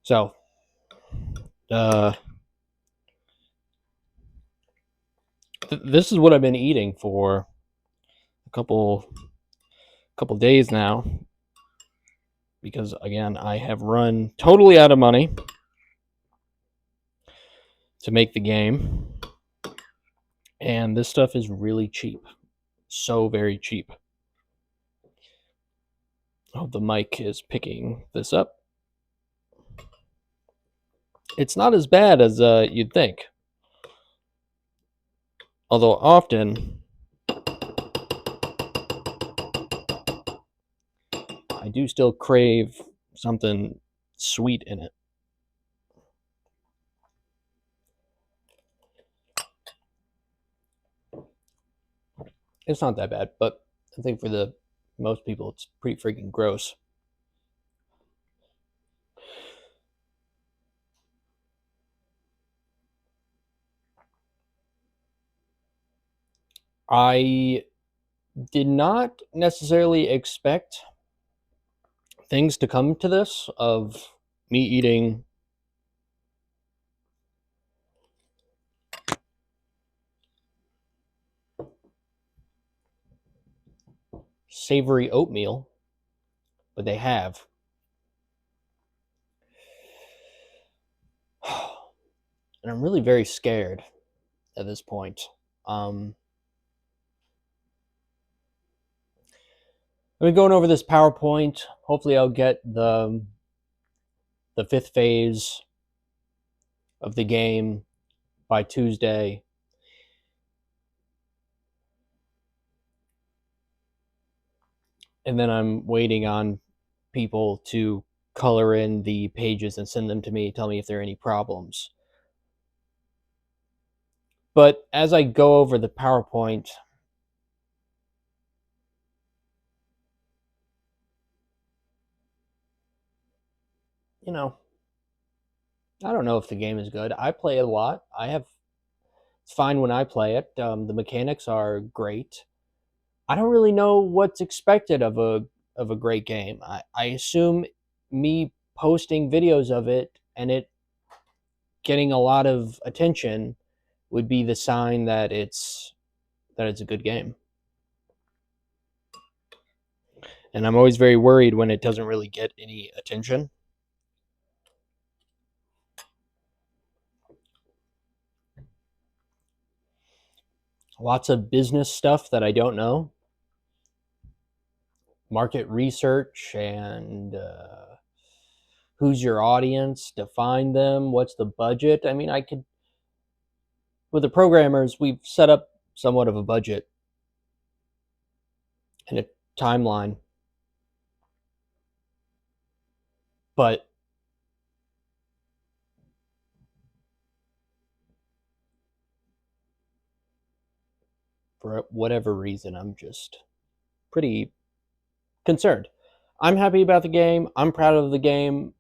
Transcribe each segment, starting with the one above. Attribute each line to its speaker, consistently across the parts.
Speaker 1: So, this is what I've been eating for a couple days now, because again, I have run totally out of money to make the game, and this stuff is really cheap. So very cheap. I hope the mic is picking this up. It's not as bad as you'd think. Although often I do still crave something sweet in it. It's not that bad, but I think for the most people it's pretty freaking gross. I did not necessarily expect things to come to this, of me eating savory oatmeal, but they have. And I'm really very scared at this point. I've been going over this PowerPoint. Hopefully I'll get the fifth phase of the game by Tuesday. And then I'm waiting on people to color in the pages and send them to me, tell me if there are any problems. But as I go over the PowerPoint, you know, I don't know if the game is good. I play it a lot. It's fine when I play it. The mechanics are great. I don't really know what's expected of a great game. I assume me posting videos of it and it getting a lot of attention would be the sign that it's a good game. And I'm always very worried when it doesn't really get any attention. Lots of business stuff that I don't know. Market research and who's your audience, define them, what's the budget. I mean, with the programmers, we've set up somewhat of a budget and a timeline. But for whatever reason, I'm just pretty concerned. I'm happy about the game. I'm proud of the game.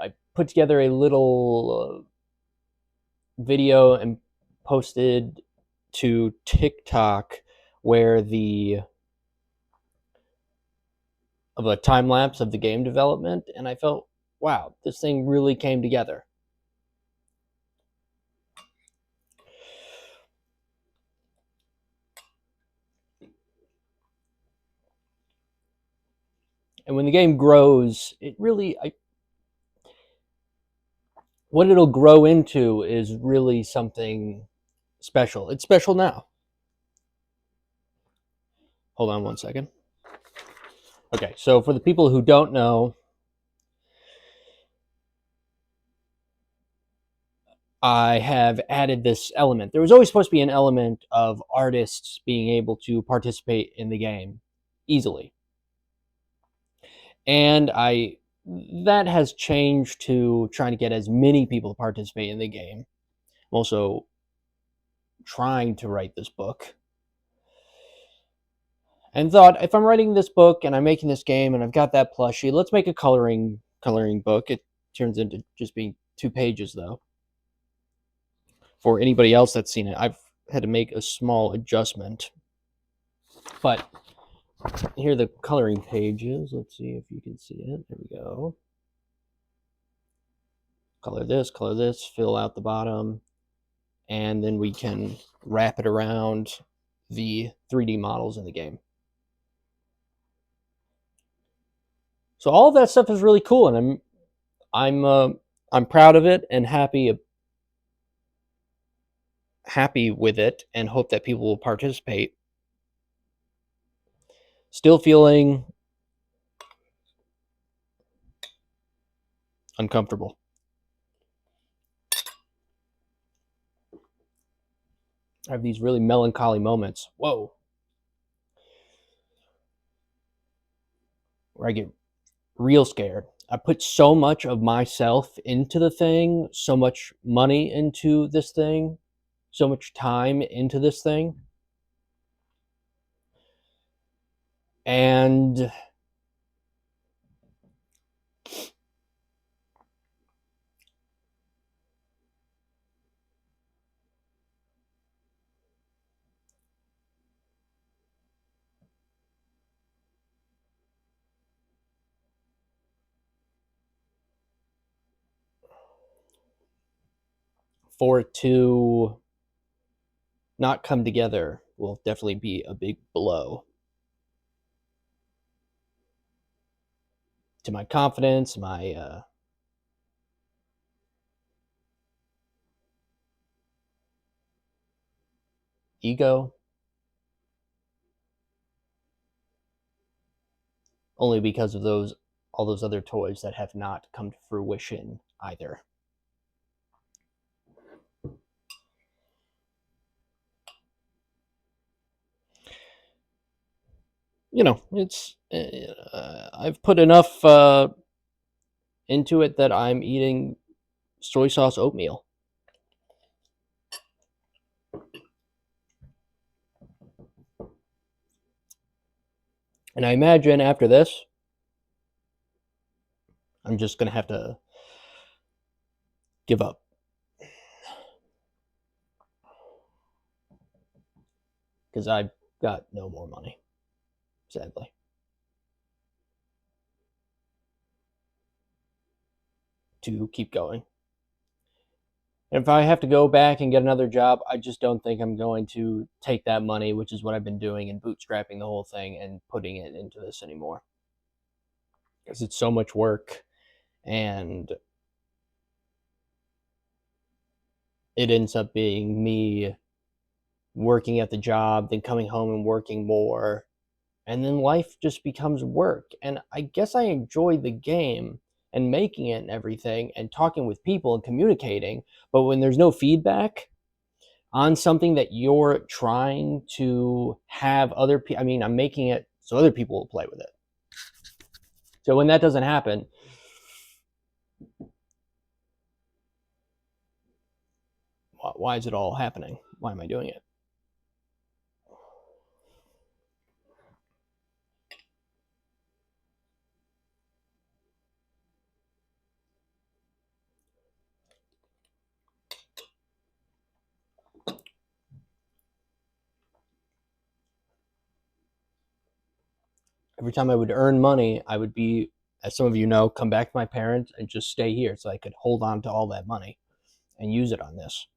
Speaker 1: I put together a little video and posted to TikTok where of a time lapse of the game development, and I felt, wow, this thing really came together. And when the game grows, what it'll grow into is really something special. It's special now. Hold on one second. Okay, so for the people who don't know, I have added this element. There was always supposed to be an element of artists being able to participate in the game easily. And that has changed to trying to get as many people to participate in the game. I'm also trying to write this book. And thought, if I'm writing this book and I'm making this game and I've got that plushie, let's make a coloring book. It turns into just being 2 pages though. For anybody else that's seen it, I've had to make a small adjustment. But here are the coloring pages. Let's see if you can see it. There we go. color this, fill out the bottom, and then we can wrap it around the 3D models in the game. So all of that stuff is really cool, and I'm proud of it and happy with it, and hope that people will participate. Still feeling uncomfortable. I have these really melancholy moments. Whoa. Where I get real scared. I put so much of myself into the thing, so much money into this thing, so much time into this thing. And for it to not come together will definitely be a big blow to my confidence, my ego, only because of all those other toys that have not come to fruition either. It's I've put enough into it that I'm eating soy sauce oatmeal. And I imagine after this, I'm just going to have to give up. Because I've got no more money, sadly. To keep going. And if I have to go back and get another job, I just don't think I'm going to take that money, which is what I've been doing, and bootstrapping the whole thing and putting it into this anymore. Because it's so much work, and it ends up being me working at the job, then coming home and working more, and then life just becomes work. And I guess I enjoy the game and making it and everything and talking with people and communicating, but when there's no feedback on something that you're trying to have other people, I mean, I'm making it so other people will play with it. So when that doesn't happen, why is it all happening? Why am I doing it? Every time I would earn money, I would be, as some of you know, come back to my parents and just stay here so I could hold on to all that money and use it on this.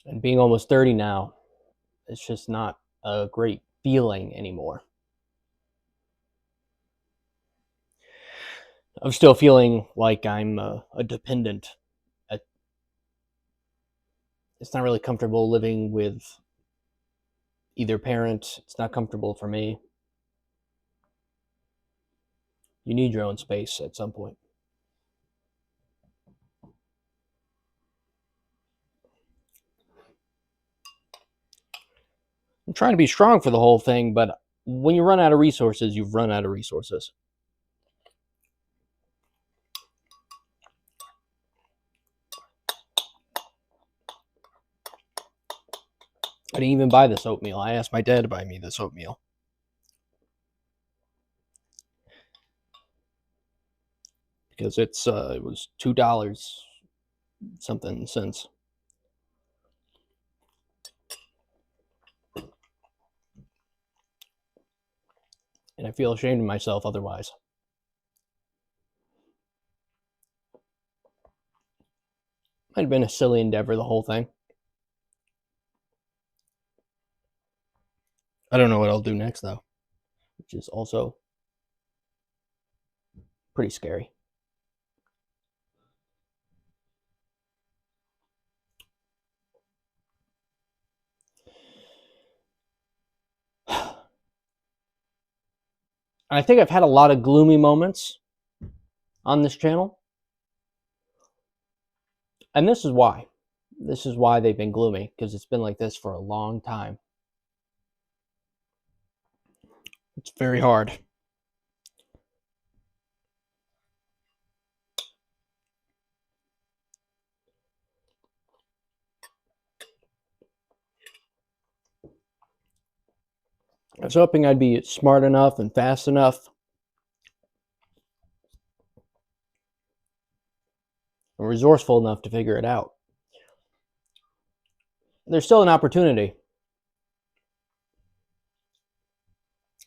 Speaker 1: And being almost 30 now, it's just not a great feeling anymore. I'm still feeling like I'm a dependent. It's not really comfortable living with either parent. It's not comfortable for me. You need your own space at some point. I'm trying to be strong for the whole thing, but when you run out of resources, you've run out of resources. I didn't even buy this oatmeal. I asked my dad to buy me this oatmeal. Because it was $2 something cents. And I feel ashamed of myself otherwise. Might have been a silly endeavor, the whole thing. I don't know what I'll do next, though, which is also pretty scary. I think I've had a lot of gloomy moments on this channel. And this is why. This is why they've been gloomy, because it's been like this for a long time. It's very hard. I was hoping I'd be smart enough and fast enough and resourceful enough to figure it out. There's still an opportunity.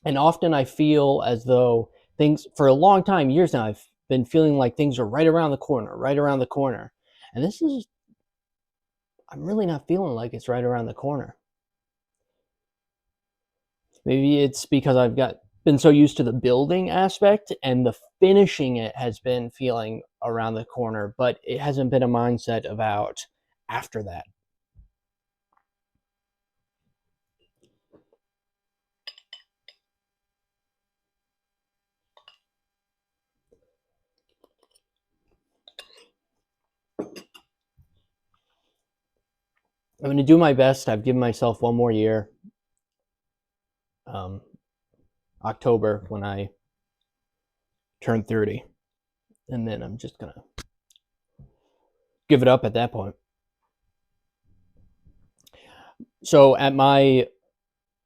Speaker 1: And often I feel as though things, for a long time, years now, I've been feeling like things are right around the corner, right around the corner. And this is, I'm really not feeling like it's right around the corner. Maybe it's because I've been so used to the building aspect, and the finishing it has been feeling around the corner, but it hasn't been a mindset about after that. I'm going to do my best. I've given myself one more year. October, when I turn 30. And then I'm just going to give it up at that point. So at my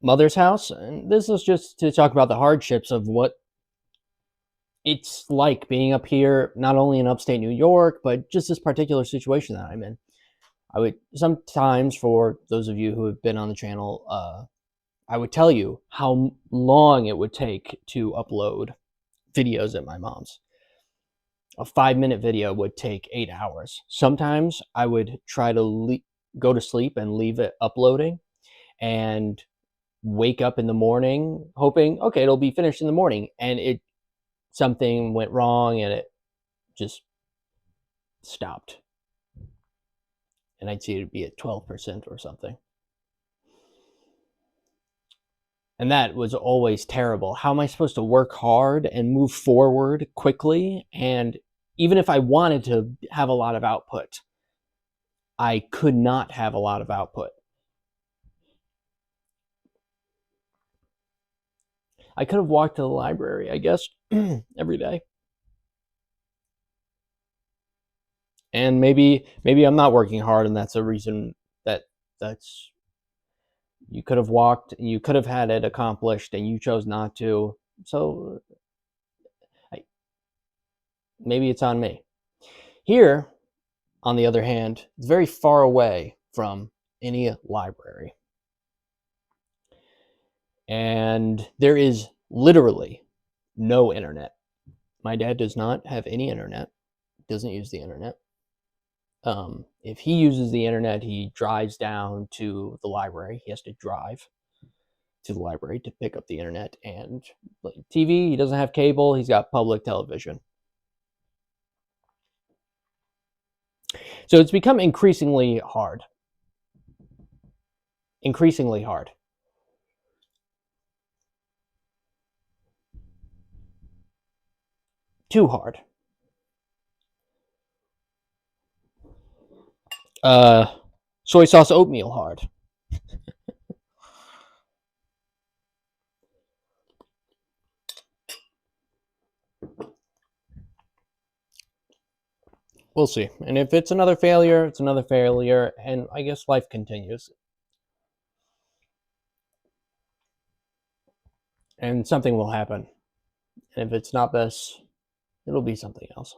Speaker 1: mother's house, and this is just to talk about the hardships of what it's like being up here, not only in upstate New York, but just this particular situation that I'm in. I would sometimes, for those of you who have been on the channel, I would tell you how long it would take to upload videos at my mom's. A 5-minute video would take 8 hours. Sometimes I would try to go to sleep and leave it uploading and wake up in the morning hoping, okay, it'll be finished in the morning. And something went wrong and it just stopped. And I'd see it be at 12% or something. And that was always terrible. How am I supposed to work hard and move forward quickly? And even if I wanted to have a lot of output, I could not have a lot of output. I could have walked to the library, I guess, every day. And maybe I'm not working hard, and that's a reason that's you could have walked, you could have had it accomplished, and you chose not to. So maybe it's on me. Here, on the other hand, it's very far away from any library. And there is literally no internet. My dad does not have any internet, doesn't use the internet. If he uses the internet, he drives down to the library. He has to drive to the library to pick up the internet. And TV, he doesn't have cable. He's got public television. So it's become increasingly hard. Increasingly hard. Too hard. Soy sauce oatmeal hard. We'll see. And if it's another failure, it's another failure. And I guess life continues. And something will happen. And if it's not this, it'll be something else.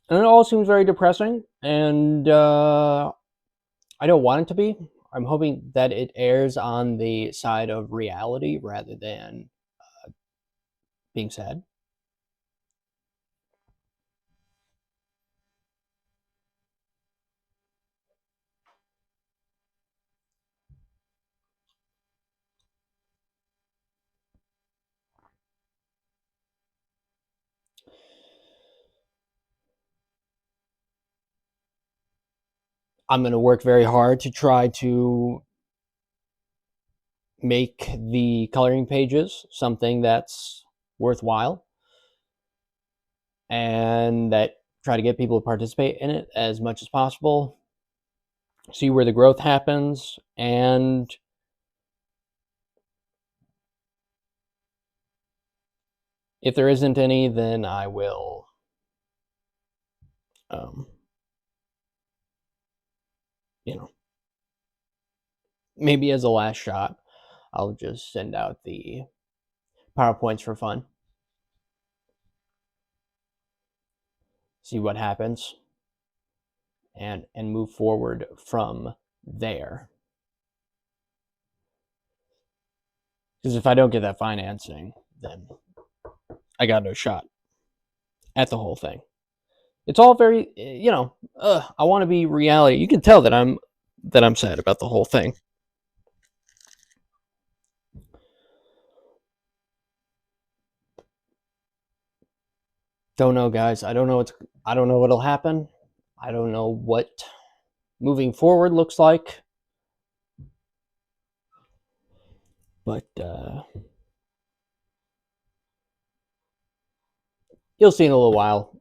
Speaker 1: And it all seems very depressing. And I don't want it to be. I'm hoping that it airs on the side of reality rather than being sad. I'm going to work very hard to try to make the coloring pages something that's worthwhile and that try to get people to participate in it as much as possible, see where the growth happens, and if there isn't any, then I will um, you know, maybe as a last shot, I'll just send out the PowerPoints for fun, see what happens, and move forward from there. Because if I don't get that financing, then I got no shot at the whole thing. It's all very, I want to be reality. You can tell that I'm sad about the whole thing. Don't know, guys. I don't know what'll happen. I don't know what moving forward looks like. But you'll see in a little while.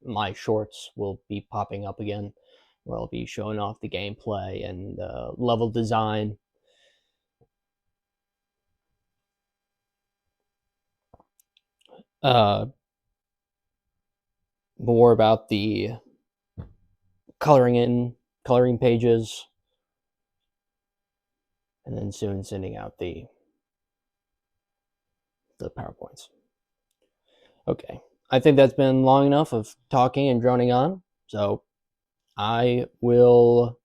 Speaker 1: My shorts will be popping up again, where I'll be showing off the gameplay and level design. Uh, More about the coloring pages, and then soon sending out the PowerPoints. Okay, I think that's been long enough of talking and droning on. So I will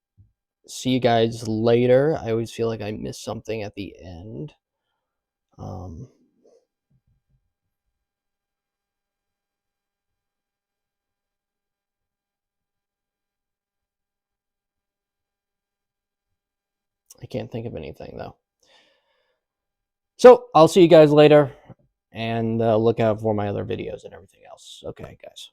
Speaker 1: see you guys later. I always feel like I missed something at the end. I can't think of anything though. So I'll see you guys later, and look out for my other videos and everything else. Okay, guys.